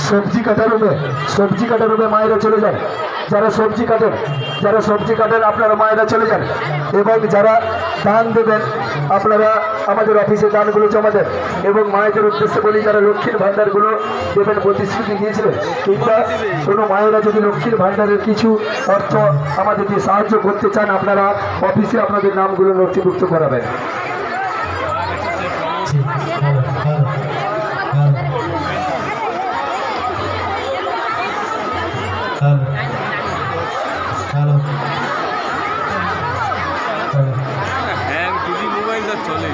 সবজি কাটার রুমে মায়েরা চলে যান। যারা সবজি কাটেন আপনারা মায়েরা চলে যান। এবং যারা দান দেবেন আপনারা আমাদের অফিসে দানগুলো জমা দেন। এবং মায়েদের উদ্দেশ্যে বলি, যারা লক্ষ্মীর ভাণ্ডারগুলো দেবেন প্রতিশ্রুতি দিয়েছিলেন, কিংবা কোনো মায়েরা যদি লক্ষ্মীর ভাণ্ডারের কিছু অর্থ আমাদের দিয়ে সাহায্য করতে চান, আপনারা অফিসে আপনাদের নামগুলো নথিভুক্ত করাবেন। চলে